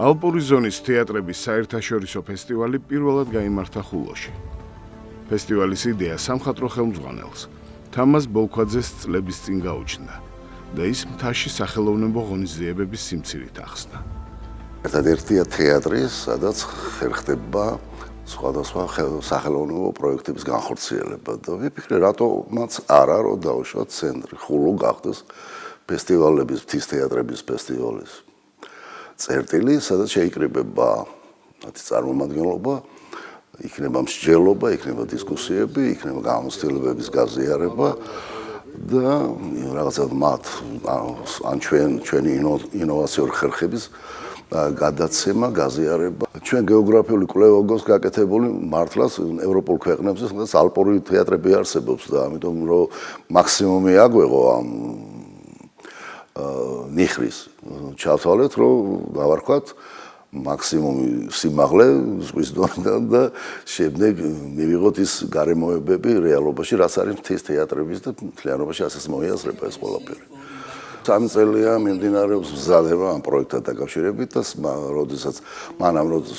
ალპური ზონის თეატრების საერთაშორისო ფესტივალი პირველად გაიმართა ხულოში. ფესტივალის იდეა სამხატვრო ხელმძღვანელს თამაზ ბოლქვაძეს წლების წინ გაუჩნდა და ის მთაში სახელოვნებო ღონისძიებების სიმცირით ახსნა. ერთადერთია თეატრი, სადაც ხერხდება სხვადასხვა სახელოვნებო პროექტების განხორციელება და ვიფიქრე, რატომაც არა, რომ დავუშვათ ცენტრი, ხულო გახდეს ფესტივალების, მთის თეატრების ფესტივალის წერტილი, სადაც შეიკრიბება წარმომადგენლობა, იქნება მსჯელობა, იქნება დისკუსიები, იქნება გამოცდილებების გაზიარება და რაღაცა მათ ან ჩვენი ინოვაციური ხერხების გადაცემა, გაზიარება. ჩვენ გეოგრაფიული კვლევა გვაქვს გაკეთებული მართლაც ევროპულ ქვეყნებში, სადაც ალპური თეატრები არსებობს და ამიტომ რომ მაქსიმუმი აგვეღო ამ ნიხრის ჩავთვალეთ, რომ დავარქვათ მაქსიმუმი სიმაღლე ზღვის დონიდან და შემდეგ მივიღოთ ის გარემოებები რეალობაში, რაც არის მთის თეატრების და მთლიანობაში ასეც მოიაზრება ეს ყველაფერი. 3 წელია მიმდინარეობს მზადება ამ პროექტთან დაკავშირებით და როდესაც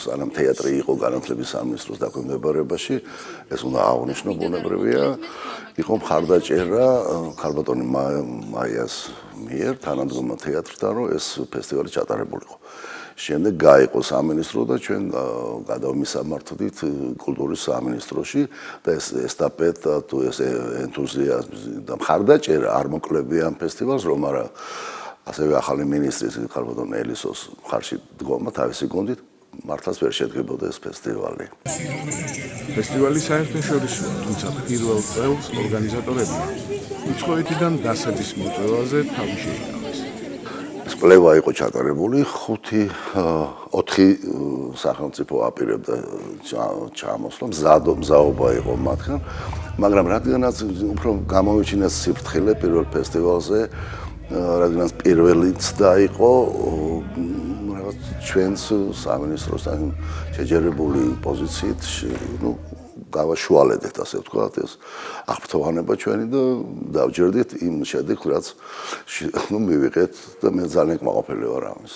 სანამ თეატრი იყო განათლების სამინისტროს დაქვემდებარებაში, ეს უნდა აღნიშნო ბუნებრივია, იყო მხარდაჭერა ქალბატონი მაიას მიერ თანადგომა თეატრთან, რომ ეს ფესტივალი ჩატარებულიყო. შემდეგ გაიყო სამინისტრო და ჩვენ გადავმისამართდით კულტურის სამინისტროში და ეს ესტაფეტა თუ ეს ენთუზიაზმი და მხარდაჭერა არ მოკლებია ამ ფესტივალს, რომ არა ასევე ახალი მინისტრის ქალბატონ ელისოს მხარში დგომა თავისი გუნდით მართლაც ვერ შედგებოდა ეს ფესტივალი. ფესტივალი საერთაშორისოა, თუმცა პირველ წელს ორგანიზატორებმა უცხოეთიდან დასების მოწვევაზე თავი შეიკავეს. კვლევა იყო ჩატარებული, 4 სახელმწიფო აპირებდა ჩამოსვლა, მზაობა იყო მათგან, მაგრამ რადგანაც უფრო გამოვიჩინეს სიფრთხილე პირველ ფესტივალზე, რადგანაც პირველიც და იყო რაღაც ჩვენს სამინისტროსთან შეჯერებული პოზიციით, გავაშუალედეთ, ასე ვთქვათ, ეს აღფრთოვანება ჩვენი და დავჯერდით იმ შედეგს, რაც მივიღეთ და მე ძალიან კმაყოფილი ვარ ამის.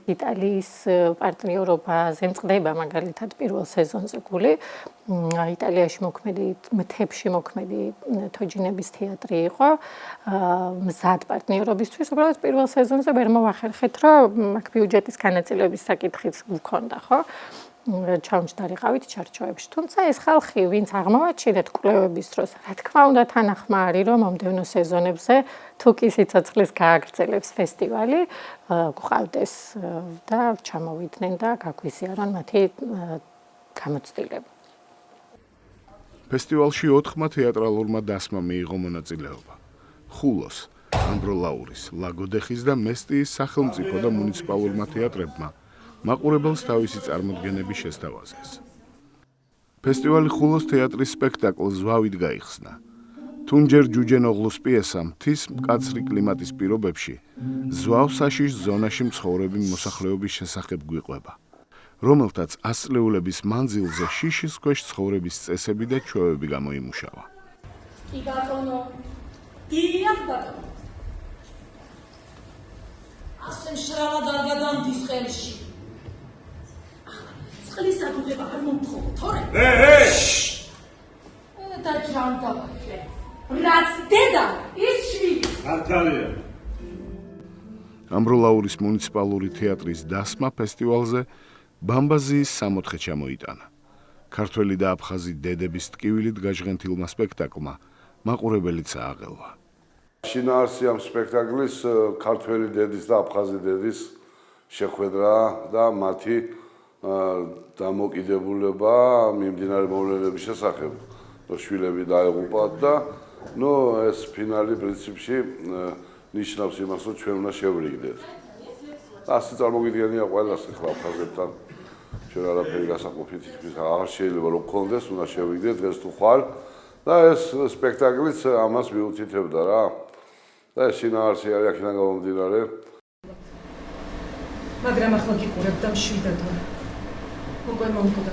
იტალიის პარტნიორობა ზემწყდება მაგალითად პირველ სეზონზე გული. იტალიაში მოქმედი, მთებში მოქმედი თოჯინების თეატრი იყო. მზად პარტნიორობისთვის უბრალოდ პირველ სეზონზე ვერ მოვახერხეთ, რომ აქ ბიუჯეტის განაწილების საკითხიც გქონდა, ხო? ჩაუმჯდარიყავით ჩარჩოებში. თუმცა ეს ხალხი, ვინც აღმოვაჩინეთ კვლევების დროს, რა თქმა უნდა თანახმარი, რომ მომდევნო სეზონებზე თუ კი სიცოცხლის გააგრძელებს ფესტივალი, გვყავდეს და ჩამოვიდნენ და გაგვიზიარონ მათი გამოცდილება. ფესტივალში 4 თეატრალურმა დასმა მიიღო მონაწილეობა. ხულოს, ამბროლაურის, ლაგოდეხის და მესტიის სახელმწიფო და მუნიციპალურმა თეატრებმა მაყურებელს თავისი წარმოდგენები შესთავაზეს. ფესტივალი ხულოს თეატრის სპექტაკლ ზვავით გაიხსნა. თუნჯერ ჯუჯენოღლუს პიესა მთის მკაცრი კლიმატის პირობებში ზვავსაშიშ ზონაში მცხოვრები მოსახლეობის შესახებ გვიყვება, რომელთაც ასწლეულების მანძილზე შიშის ქვეშ ცხოვრების წესები და ჩვევები გამოიმუშავა. კი ბატონო, დიახ ბატონო. ასე შრალად არ გადამდის ხელში. წყლის აგულება არ მომთხოვო, თორე. და ჯანდაბაკე. რაც დედა, ის შვილი. მართალია. ამბროლაურის მუნიციპალური თეატრის დასმა ფესტივალზე ბამბაზიის 64 ჩამოიტანა. ქართველი და აფხაზი დედების ტკივილით გაჟღენთილმა სპექტაკლმა მაყურებელიც ააღელვა. შინაარსი ამ სპექტაკლის ქართველი დედის და აფხაზი დედის შეხვედრა და მათი დამოკიდებულება მიმდინარე მოვლენების შესახებ. შვილები დაეღუპათ და ეს ფინალი პრინციპში ნიშნავს იმას, რომ ჩვენ უნდა შევრიგდეთ. ასე წარმოგიდგენია ყველას ახლა აფხაზებთან ჩვენ არაფერი გასაყოფით თითქმის აღარ შეიძლება რომ გქონდეს, უნდა შევრიგდეთ დღეს თუ ხვალ და ეს სპექტაკლიც ამას მიუთითებდა რა. და ეს შინაარსი არის აქედან გამომდინარე. მაგრამ ახლა გიყურებ და მშვიდად ვარ. უკვე მომკვდა.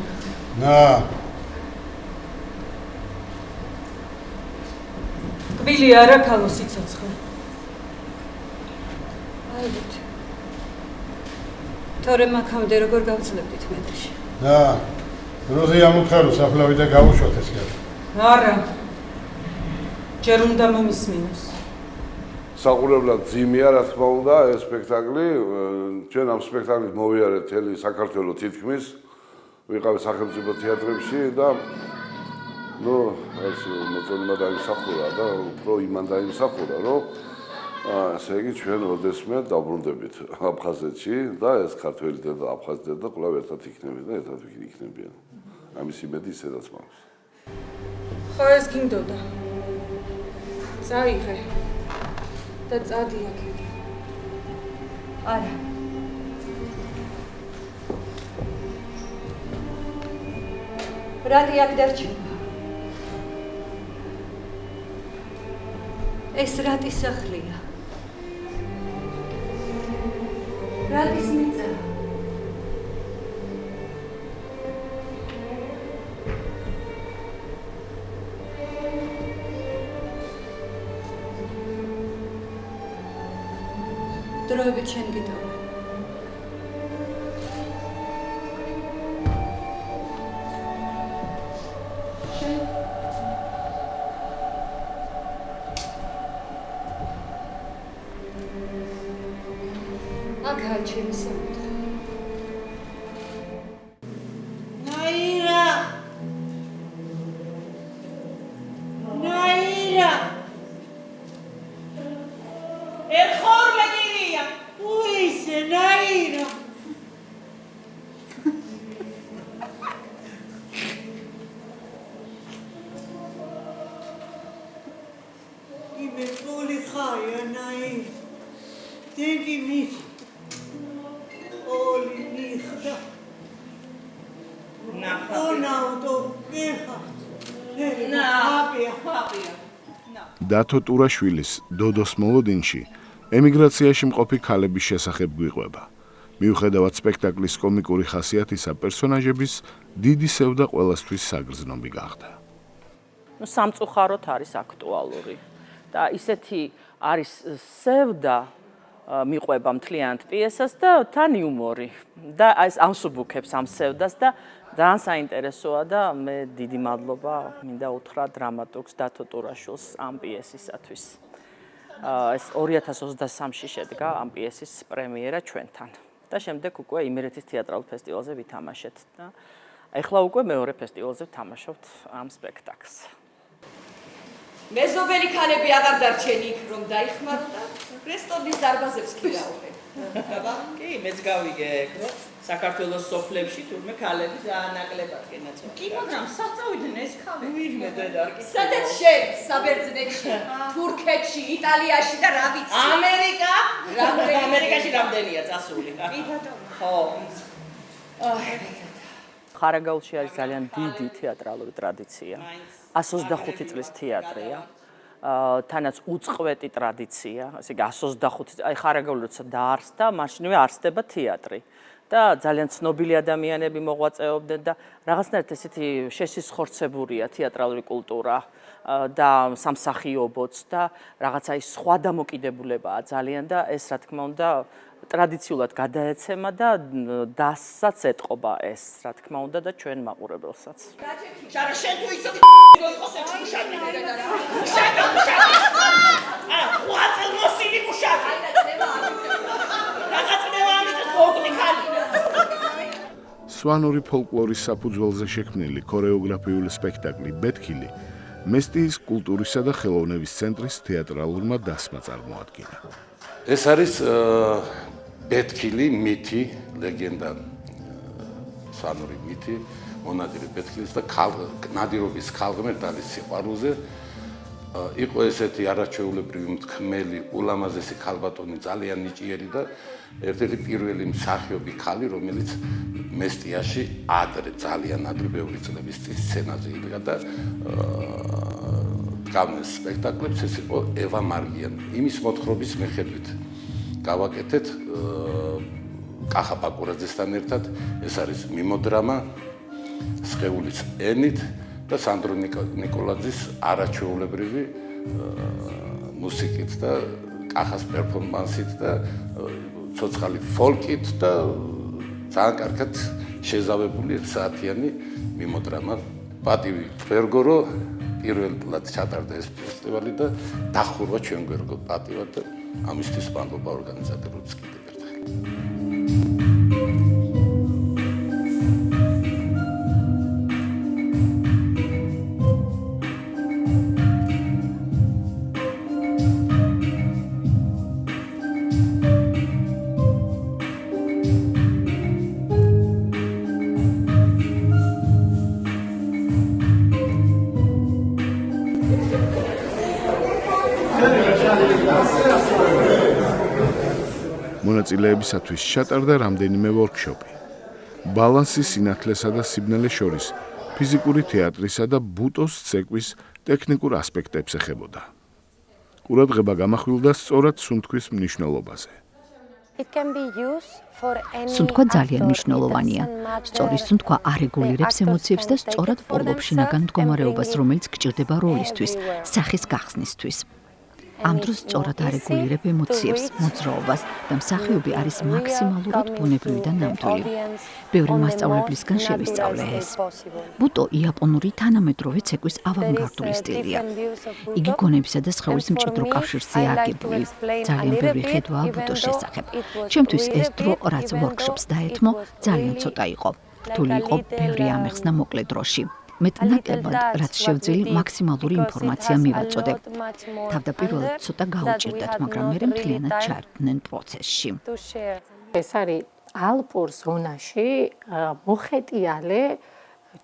კბილი არა ქალო სიცოცხლე. აიგეთ. თორემ აქამდე როგორ გავწლებდით მეტში? და როზი ამუთხარო საფლავი და გავუშვათ ეს კაცი. არა. ჯერ უნდა მომისმინოს. საყურებლად ძიმია, რა თქმა უნდა, ეს სპექტაკლი, ჩვენ ამ სპექტაკლით მოვიარეთ მთელი საქართველოს თითქმის, ვიყავით სახელმწიფო თეატრებში და ეს მოწონება დაიმსახურა და უფრო იმან დაიმსახურა, რომ ასე იგი ჩვენ ოდესმე დავბრუნდებით აფხაზეთში და ეს ქართველი და აფხაზი და კვლავ ერთად იქნებით და ერთად იქნებიან. ამის იმედი ისედაც მაქვს. ხო ეს გინდოდა. წაიღე და წადი აქედან. არა. რატი აქ დარჩება? ეს რატის სახლია? რატის მიწა? დროებით შენ გიტოვა. აქაა ჩემი საკუთრება. ნაირა ნაირა ეხორმა გირია უისე ნაირა იმე პოლი ხაია ნაირა დენგი მის Oli nihda. Onauto keha. დათო ტურაშვილის დოდოს მოლოდინში ემიგრაციაში მყოფი ქალების შესახებ გვიყვება. მიუხედავად სპექტაკლის კომიკური ხასიათისა, პერსონაჟების დიდი სევდა ყველასთვის საგრძნობი გახდა. სამწუხაროდ არის აქტუალური და ისეთი არის სევდა მიყვება მთლიანად პიესას და თან იუმორი და ეს ამსუბუქებს ამ სევდას და ძალიან საინტერესოა და მე დიდი მადლობა მინდა უთხრა დრამატურგს დათო ტურაშვილს ამ პიესისათვის. ეს 2023-ში შედგა ამ პიესის პრემიერა ჩვენთან და შემდეგ უკვე იმერეთის თეატრალურ ფესტივალზე ვითამაშეთ და ეხლა უკვე მეორე ფესტივალზე ვთამაშობთ ამ სპექტაკლს. მეზობელი ქალები აღარ დარჩენ იქ რომ დაიხმარო და რესტორნის დარბაზებს ქირავენ. კი, მეც გავიგე, რომ საქართველოს სოფლებში თურმე ქალები ძალიან ნაკლებად გენაცვალა. კი, მაგრამ საწავიდნენ ეს ქალები. ვირმე დედა, კი. სადაც შენ საბერძნეთში, თურქეთში, იტალიაში და რა ვიცი. ამერიკა? ამერიკაში რამდენია წასული? კი ბატონო. ხო. ხარაგაულში არის ძალიან დიდი თეატრალური ტრადიცია. 125 წლის თეატრია. თანაც უწყვეტი ტრადიცია, ასე იგი 125, აი ხარაგაული როცა დაარსდა, მაშინვე არსდება თეატრი. და ძალიან ცნობილი ადამიანები მოღვაწეობდნენ და რაღაცნაირად ესეთი შესისხორცებურია თეატრალური კულტურა და სამსახიობოც და რაღაცა ის სხვა დამოკიდებულებაა ძალიან და ეს რა თქმა უნდა ტრადიციულად გადაეცემა და დასსაც ეტყობა ეს რა თქმა უნდა და ჩვენ მაყურებელსაც. შარა შენ თუ ისეთი იყოს ეს მუშაკი. მუშაკი. არა, ხვაწელ მოსილი მუშაკი. სვანური ფოლკლორის საფუძველზე შექმნილი ქორეოგრაფიული სპექტაკლი ბეთქილი მესტიის კულტურისა და ხელოვნების ცენტრის თეატრალურმა დასმა წარმოადგინა. ეს არის ბეთქილი მითი, ლეგენდა, სვანური მითი, მონადირი ბეთქილის და ნადირობის ქალღმერთალის სიყვარულზე. იყო ესეთი არაჩვეულებრივი მთქმელი, ულამაზესი ქალბატონი, ძალიან ნიჭიერი და ერთ-ერთი პირველი მსახიობი ქალი, რომელიც მესტიაში ადრე, ძალიან ადრე ბევრი წლების წინ სცენაზე იდგა და გავლენს სპექტაკლებს, ეს იყო ევა მარგიანი. იმის მოთხრობის მიხედვით გავაკეთეთ კახა პაკურაძესთან ერთად, ეს არის მიმოდრამა სხეულის ენით და სანდრო ნიკოლაძის არაჩვეულებრივი მუსიკით და კახას პერფორმანსით და ცოცხალი ფოლკით და ძალიან კარგად შეზავებული 1 საათიანი მიმოძრამა. პატივი ვერგო რომ პირველად ჩატარდა ეს ფესტივალი და დახურვა ჩვენ გვერგო პატივად და ამისთვის მადლობა ორგანიზატორებს კიდევ ერთხელ. მონაწილეებისათვის ჩატარდა რამდენიმე ვორქშოპი. ბალანსი სინათლესა და სიბნელეს შორის ფიზიკური თეატრისა და ბუტოს ცეკვის ტექნიკურ ასპექტებს ეხებოდა. ყურადღება გამახვილდა სწორად სუნთქვის მნიშვნელობაზე. სუნთქვა ძალიან მნიშვნელოვანია. სწორი სუნთქვა არეგულირებს ემოციებს და სწორად პოულობს შინაგან მდგომარეობას, რომელიც გჭირდება როლისთვის, სახის გახსნისთვის. ამ დროს სწორად არეგულირებ ემოციებს, მოძრაობას და მსახიობი არის მაქსიმალურად ბუნებრივი და ნამდვილი. ბევრი მასწავლებლისგან შევისწავლე ეს. ბუტო იაპონური თანამედროვე ცეკვის ავანგარდული სტილია. იგი გონებისა და სხეულის მჭიდრო კავშირზეა აგებული. ძალიან ბევრი ხედვაა ბუტოს შესახებ. ჩემთვის ეს დრო, რაც ვორქშოპს დაეთმო, ძალიან ცოტა იყო. რთული იყო ბევრი ამეხსნა მოკლე დროში. მეტნაკლებად, რაც შევძელი მაქსიმალური ინფორმაცია მივაწოდე. თავდაპირველად ცოტა გაუჭირდათ, მაგრამ მერე მთლიანად ჩაერთნენ პროცესში. ეს არის ალპურ ზონაში მოხეტიალე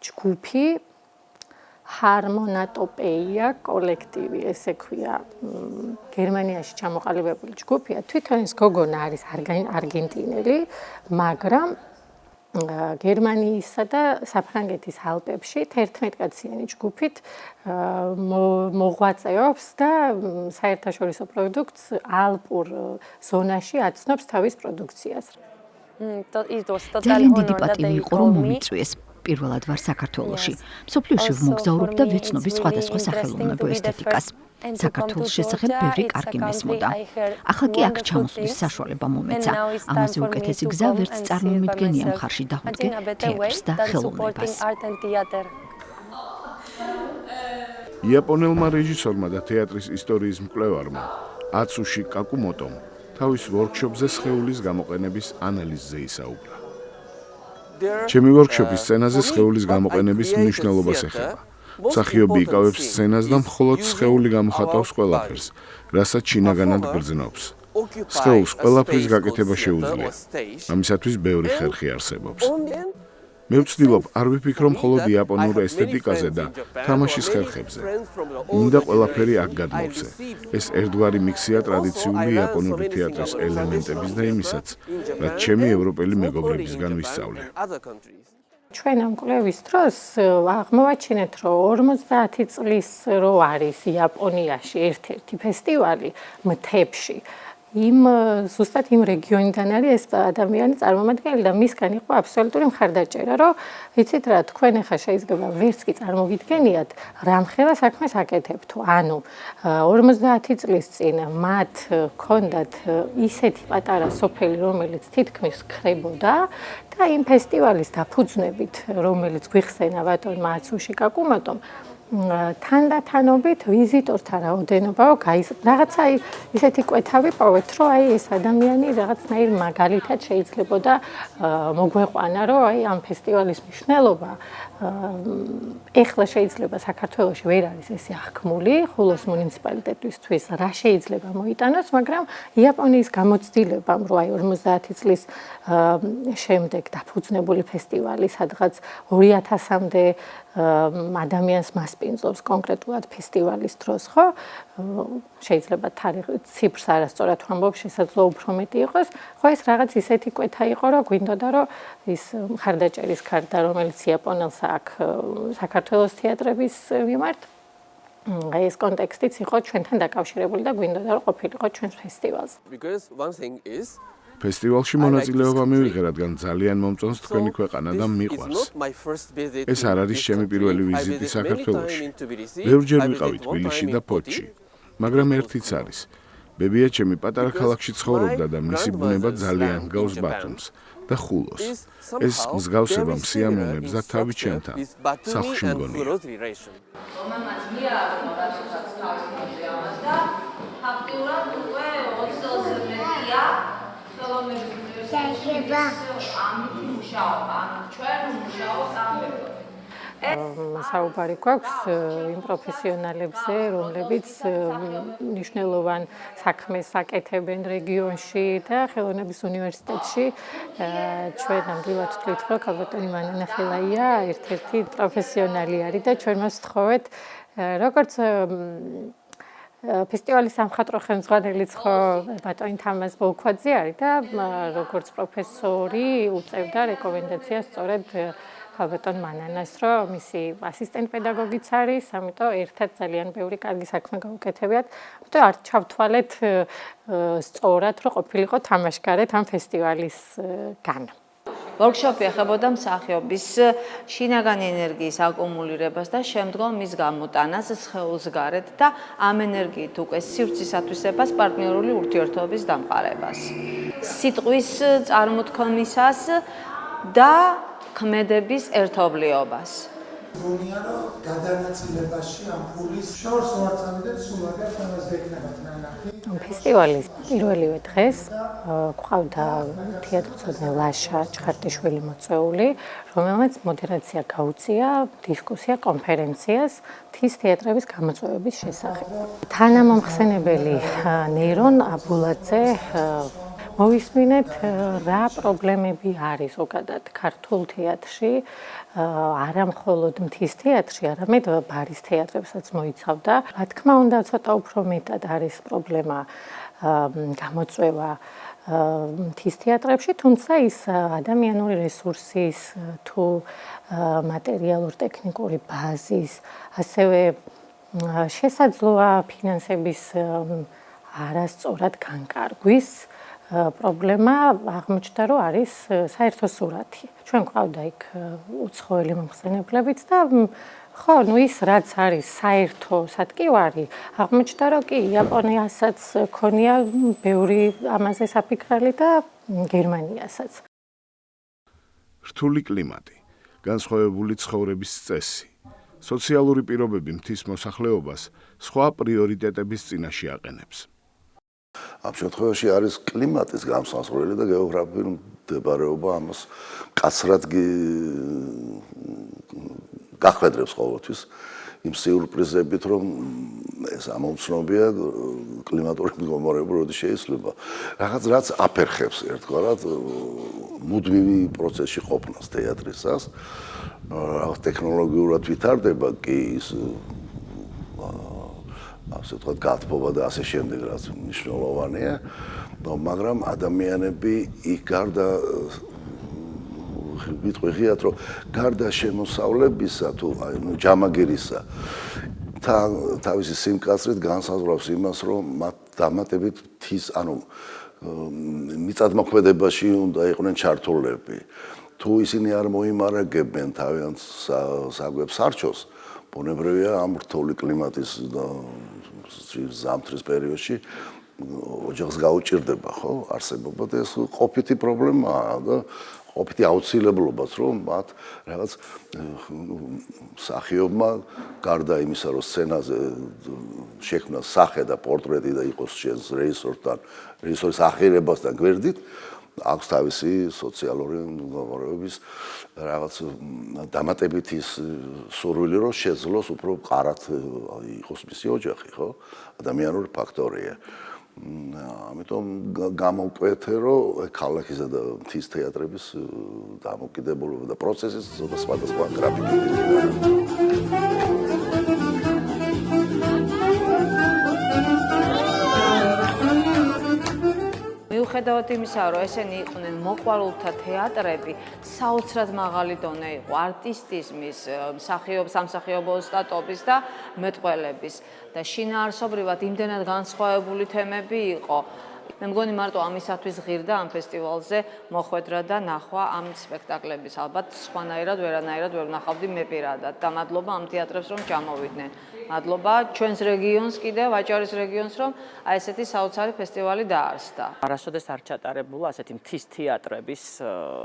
ჯგუფი ჰარმონატოპეია კოლექტივი, ესე ქვია. გერმანიაში ჩამოყალიბებული ჯგუფია. თვითონ ეს გოგონა არის არგენტინელი, მაგრამ გერმანიისა და საფრანგეთის ალპებში 11 კაციანი ჯგუფით მოღვაწეობს და საერთაშორისო პროდუქტს ალპურ ზონაში აცნობს თავის პროდუქციას. ძალიან დიდი პატივი იყო, რომ მომიწვიეს. პირველად ვარ საქართველოში. მსოფლიოში ვმოგზაურობ და ვეცნობი სხვადასხვა სახელოვნებო ესთეტიკას. საქართველოს შესახებ ბევრი კარგი მესმოდა. ახლა კი აქ ჩამოსვლის საშუალება მომეცა. ამაზე უკეთესი გზა ვერც წარმომიდგენია მხარში დაუდგე თეატრს და ხელოვნებას. იაპონელმა რეჟისორმა და თეატრის ისტორიის მკვლევარმა აცუში კაკუმოტომ თავის ვორქშოპზე სხეულის გამოყენების ანალიზზე ისაუბრა. ჩემი ვორქშოპის სცენაზე სხეულის გამოყენების მნიშვნელობას ეხება. მსახიობი იკავებს სცენას და მხოლოდ სხეული გამოხატავს ყველაფერს, რასაც შინაგანად გრძნობს. სხეულს ყველაფრის გაკეთება შეუძლია. ამისათვის ბევრი ხერხი არსებობს. მე ვცდილობ არ ვიფიქრო მხოლოდ იაპონურ ესთეტიკაზე და თამაშის ხერხებზე. მინდა ყველაფერი აქ გადმოვცე. ეს ერთგვარი მიქსია ტრადიციული იაპონური თეატრის ელემენტების და იმისაც, რაც ჩემი ევროპელი მეგობრებისგან ვისწავლე. ჩვენ ამ კვლევის დროს აღმოვაჩინეთ, რომ 50 წლის რო არის იაპონიაში ერთ-ერთი ფესტივალი მთებში. ზუსტად იმ რეგიონიდან არის ეს ადამიანი წარმომადგენელი და მისგან იყო აბსოლუტური მხარდაჭერა, რომ იცით რა, თქვენ ახლა შეიძლება ვერც კი წარმოგიდგენიათ, რამხელა საქმეს აკეთებთო. ანუ 50 წლის წინ მათ ჰქონდათ ისეთი პატარა სოფელი, რომელიც თითქმის ხრებოდა და იმ ფესტივალის დაფუძნებით, რომელიც გვიხსენა ბატონმა აცუში კაკუმოტომ, თანდათანობით ვიზიტორთა რაოდენობა რაღაცა ისეთი კვეთავი პოვეთ, რომ აი ეს ადამიანი რაღაცნაირ მაგალითად შეიძლებოდა მოგვეყვანა, რომ აი ამ ფესტივალის მნიშვნელობა ეხლა შეიძლება საქართველოში ვერ არის ესე აღქმული, ხულოს მუნიციპალიტეტისთვის რა შეიძლება მოიტანოს, მაგრამ იაპონიის გამოცდილებამ, რომ აი 50 წლის შემდეგ დაფუძნებული ფესტივალი, სადღაც 2000-მდე ადამიანს მასპინძლობს კონკრეტულად ფესტივალის დროს, ხო? შეიძლება ციფრს არასწორად ვამბობ, შესაძლოა უფრო მეტი იყოს, ხო ეს რაღაც ისეთი კვეთა იყო, რომ გვინდოდა, რომ ის მხარდაჭერის გარდა, რომელიც იაპონელს აქვს საქართველოს თეატრების მიმართ, ეს კონტექსტიც იყო ჩვენთან დაკავშირებული და გვინდოდა, რომ ყოფილიყო ჩვენს ფესტივალზე. ფესტივალში მონაწილეობა მივიღე, რადგან ძალიან მომწონს თქვენი ქვეყანა და მიყვარს. ეს არ არის ჩემი პირველი ვიზიტი საქართველოში. ბევრჯერ ვიყავი თბილისში და ფოთში, მაგრამ ერთიც არის. ბებია ჩემი პატარა ქალაქში ცხოვრობდა და მისი ბუნება ძალიან ჰგავს ბათუმს. და ხულოს. ეს მსგავსება სიამოვნებს და თავი ჩემთან სახლში მგონია. რომელმაც მიაყო რაშესაც თავის მუზეუმს და ფაქტურად უკვე 20 წელს მეტია ხელოვნების უნივერსიტეტის ამით მუშაობა. ანუ ჩვენ მუშაობთ ამ მეთოდით. საუბარი გვაქვს იმ პროფესიონალებზე, რომლებიც მნიშვნელოვან საქმეს აკეთებენ რეგიონში და ხელოვნების უნივერსიტეტში. ჩვენ ნამდვილად ვთქვით, რომ ქალბატონი მანანა ხელაია ერთ-ერთი პროფესიონალი არის და ჩვენ მას ვთხოვეთ, როგორც ფესტივალის სამხატვრო ხელმძღვანელიც ხო ბატონი თამაზ ბოლქვაძე არის და როგორც პროფესორი უწევდა რეკომენდაციას სწორედ ქალბატონ მანანას, რომ მისი ასისტენტ პედაგოგიც არის, ამიტომ ერთად ძალიან ბევრი კარგი საქმე გავუკეთებიათ. ამიტომ არ ჩავთვალეთ სწორად, რომ ყოფილიყო თამაშგარეთ ამ ფესტივალის განა. ვორქშოპი ეხებოდა მსახიობის შინაგანი ენერგიის აკუმულირებას და შემდგომ მის გამოტანას სხეულს გარეთ და ამ ენერგიით უკვე სივრცის ათვისებას პარტნიორული ურთიერთობის დამყარებას. სიტყვის წარმოთქმისას და ქმედების ერთობლიობას. გონია რომ გადანაწილებაში ამ ფულის შორს ვარცამიდეთ სულ მაგათ ამას გეკნებათ ნანახი. ფესტივალის პირველივე დღეს გვყავდა თეატრმცოდნე ლაშა ჩხარტიშვილი მოწვეული, რომელმაც მოდერაცია გაუწია დისკუსია კონფერენციას მთის თეატრების გამოწვევების შესახებ. თანამომხსენებელი ნეირონ აბულაძე მოვისმინეთ რა პრობლემები არის ზოგადად ქართულ თეატრში, არა მხოლოდ მთის თეატრში, არამედ ბარის თეატრებსაც მოიცავდა. რა თქმა უნდა, ცოტა უფრო მეტად არის პრობლემა გამოწვევა მთის თეატრებში, თუმცა ის ადამიანური რესურსის თუ მატერიალურ-ტექნიკური ბაზის, ასევე შესაძლოა ფინანსების არასწორად განკარგვის პრობლემა აღმოჩნდა, რომ არის საერთო სურათი. ჩვენ გვყავდა იქ უცხოელი მომხსენებლებიც და ხო, ის რაც არის საერთო სატკივარი, აღმოჩნდა, რომ კი იაპონიასაც ქონია ბევრი ამაზე საფიქრალი და გერმანიასაც. რთული კლიმატი, განსხვავებული ცხოვრების წესი, სოციალური პირობები მთის მოსახლეობას სხვა პრიორიტეტების წინაშე აყენებს. ამ შემთხვევაში არის კლიმატის გამსაზღვრელი და გეოგრაფიული მდებარეობა ამას კაცრად გახვედრებს ყოველთვის იმ სიურპრიზებით, რომ ეს ამომცნობია კლიმატური მდგომარეობა როდის შეიძლება. რაც აფერხებს ერთგვარად მუდმივი პროცესში ყოფნას თეატრისას, ტექნოლოგიურად ვითარდება კი ის ასე ვთქვათ, გათბობა და ასე შემდეგ, რაც მნიშვნელოვანია, მაგრამ ადამიანები იქ გარდა ვიტყვი ღიად, რომ გარდა შემოსავლებისა თუ ჯამაგირისა თავისი სიმკაცრით განსაზღვრავს იმას, რომ მათ დამატებით მთის, ანუ მიწათმოქმედებაში უნდა იყვნენ ჩართულები. თუ ისინი არ მოიმარაგებენ თავიანთ საკვებს სარჩოს, ბუნებრივია ამ რთული კლიმატის ზამთრის პერიოდში ოჯახს გაუჭირდება, ხო? არსებობა და ეს ყოფითი პრობლემაა და ყოფითი აუცილებლობაც, რომ მათ რაღაც მსახიობმა გარდა იმისა, რომ სცენაზე შექმნას სახე და პორტრეტი და იყოს შენს რეჟისორის ახირებასთან გვერდით, აქვს თავისი სოციალური მდგომარეობის რაღაც დამატებითი სურვილი, რომ შეძლოს უფრო მყარად იყოს მისი ოჯახი, ხო? ადამიანური ფაქტორია. ამიტომ გამოვკვეთე, რომ ქალაქისა და მთის თეატრების დამოკიდებულება და პროცესის სხვადასხვა გრაფიკები. მიუხედავად იმისა, რომ ესენი იყვნენ მოყვარულთა თეატრები, საოცრად მაღალი დონე იყო არტისტიზმის, სამსახიობო ოსტატობის და მეტყველების და შინაარსობრივად იმდენად განსხვავებული თემები იყო. მე მგონი მარტო ამისათვის ღირდა ამ ფესტივალზე მოხვედრა და ნახვა ამ სპექტაკლების. ალბათ სხვანაირად ვერანაირად ვერ ვნახავდი მე პირადად და მადლობა ამ თეატრებს რომ ჩამოვიდნენ. მადლობა ჩვენს რეგიონს კიდევ ვაჭარის რეგიონს რომ აი ესეთი საოცარი ფესტივალი დაარსდა. არასოდეს არ ჩატარებულა ასეთი მთის თეატრების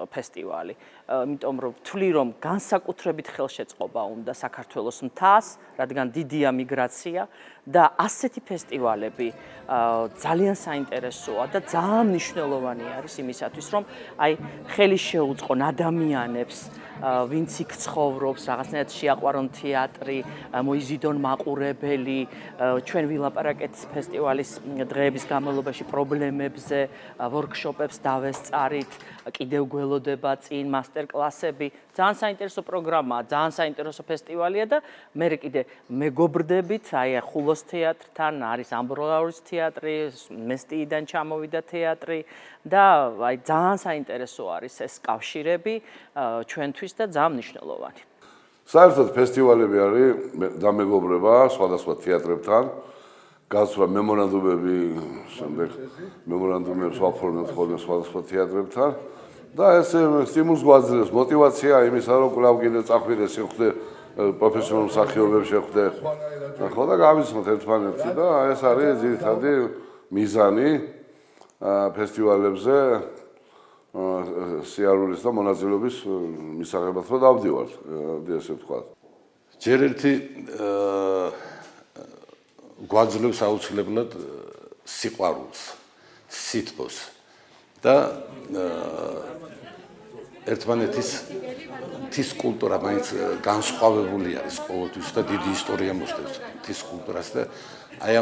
ფესტივალი. იმიტომ რომ ვთვლი რომ განსაკუთრებით ხელშეწყობა უნდა საქართველოს მთას, რადგან დიდია მიგრაცია და ასეთი ფესტივალები ძალიან საინტერესოა და ძალიან მნიშვნელოვანი არის იმისათვის რომ აი ხელი შეუწყონ ადამიანებს ვინც იქ ცხოვრობს, რაღაცნაირად შეაყვარონ თეატრი, მოიზიდონ მაყურებელი, ჩვენ ვილაპარაკეთ ფესტივალის დღეების განმავლობაში პრობლემებზე, ვორქშოპებს დავესწარით, კიდევ გველოდება წინ მასტერკლასები, ძალიან საინტერესო პროგრამაა, ძალიან საინტერესო ფესტივალია და მე კიდე მეგობრდებით, აი ხულოს თეატრთან, არის ამბროლაურის თეატრი, მესტიიდან ჩამოვიდა თეატრი და აი ძალიან საინტერესო არის ეს კავშირები ჩვენთვის და ძალიან მნიშვნელოვანი. საერთოდ ფესტივალები არის დამეგობრება სხვადასხვა თეატრებთან, გასვლა მემორანდუმები, შემდეგ მემორანდუმებს ვაფორმებთ ხოლმე სხვადასხვა თეატრებთან და ეს სტიმულს გვაძლევს, мотивация იმისა, რომ კვლავ კიდე წახვიდე სიხვდე პროფესიონალურ მსახიობებს შეხვდე. ხო და გავიცნოთ ერთმანეთში და ეს არის ძირითადი მიზანი ფესტივალებზე სიარულის და მონაწილეობის მისაღებად რომ დავდივართ, ესე ვთქვათ. ჯერ ერთი გვაძლევს აუცილებლად სიყვარულს, სითბოს და ერთმანეთის მთის კულტურა მაინც განსხვავებული არის ყოველთვის და დიდი ისტორია მოსდევს მთის კულტურას და აი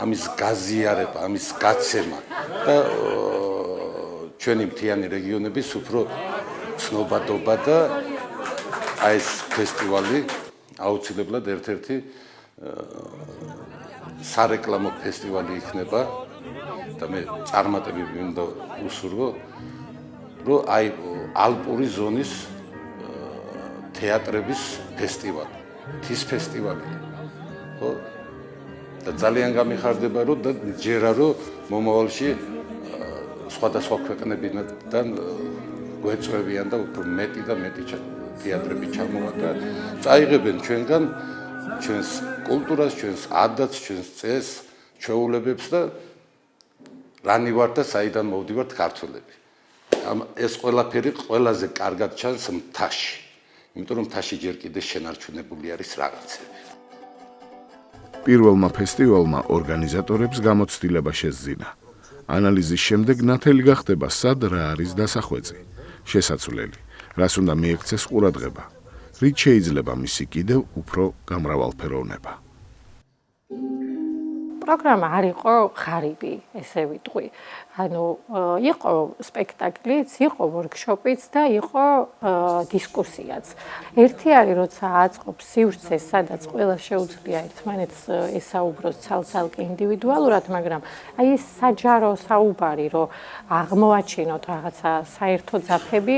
ამის გაზიარება, ამის გაცემა და ჩვენი მთიანი რეგიონების უფრო ცნობადობა და აი ეს ფესტივალი აუცილებლად ერთ-ერთი სარეკლამო ფესტივალი იქნება და მე წარმატებები უნდა უსურვო, რომ აი ალპური ზონის თეატრების ფესტივალი, მთის ფესტივალი. ხო? და ძალიან გამიხარდება, რომ და ჯერა რომ მომავალში სხვადასხვა ქვეყნებიდან გვეწევიან და უფრო მეტი და მეტი თეატრები ჩამოვა და წაიღებენ ჩვენგან ჩვენს კულტურას, ჩვენს ადათს, ჩვენს წესს, ჩვეულებებს და რანი ვართ და საიდან მოვდივართ ქართველები. ეს ყველაფერი ყველაზე კარგად ჩანს მთაში. იმიტომ რომ მთაში ჯერ კიდე შენარჩუნებული არის რაღაცები. პირველმა ფესტივალმა ორგანიზატორებს გამოცდილება შესძინა. ანალიზის შემდეგ ნათელი გახდება სად რა არის დასახვეწი, შესაძლებელი, რას უნდა მიექცეს ყურადღება, რით შეიძლება მისი კიდევ უფრო გამრავალფეროვნება. პროგრამა არ იყო ღარიბი, ესე ვიტყვი. ანუ იყო სპექტაკლიც, იყო ვორქშოპიც და იყო დისკუსიაც. ერთი არის, როცა აწყობს სივრცეს, სადაც ყველა შეუძლია ერთმანეთს ესაუბროს ცალ-ცალკე ინდივიდუალურად, მაგრამ აი ეს საჯარო საუბარი, რომ აღმოაჩინოთ რაღაცა საერთო ძაფები,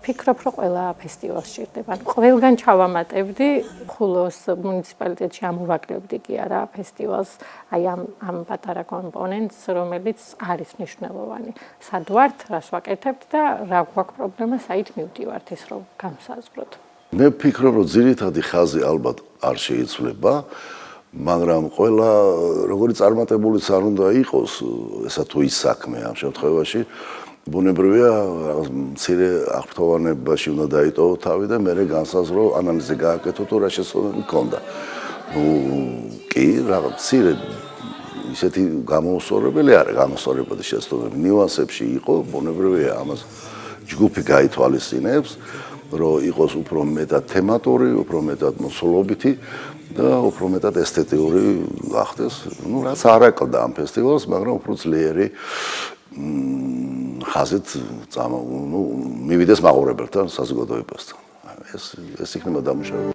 ვფიქრობ, რომ ყველა ფესტივალს სჭირდება. ყველგან ჩავამატებდი, ხულოს მუნიციპალიტეტში ამოვაკლებდი კი არა ფესტივალს, აი ამ პატარა კომპონენტს, რომელიც არის მნიშვნელოვანი. სად ვართ, რას ვაკეთებთ და რა გვაქვს პრობლემა, საით მივდივართ ის რომ გამსაზღვროთ. მე ვფიქრობ, რომ ძირითადი ხაზი ალბათ არ შეიცვლება, მაგრამ ყველა როგორი წარმატებულიც არ უნდა იყოს, ესა თუ ის საქმე ამ შემთხვევაში ბუნებრივია მცირე აღფრთოვანებაში უნდა დაიტოვო თავი და მერე განსაზღვრო ანალიზი გააკეთო თუ რა შესაძლებლობები ჰქონდა. კი, რაღაც მცირე ისეთი გამოუსწორებელი არის, გამოუსწორებელი შესაძლებლობები ნიუანსებში იყო, ბუნებრივია ამას ჯგუფი გაითვალისწინებს, რომ იყოს უფრო მეტად თემატური, უფრო მეტად მოსულობითი და უფრო მეტად ესთეტიური გახდეს. ნუ რაც არ აკლდა ამ ფესტივალს, მაგრამ უფრო ძლიერი ხაზით მივიდეს მაყურებელთან საზოგადოებასთან. ეს იქნება დამუშავებული.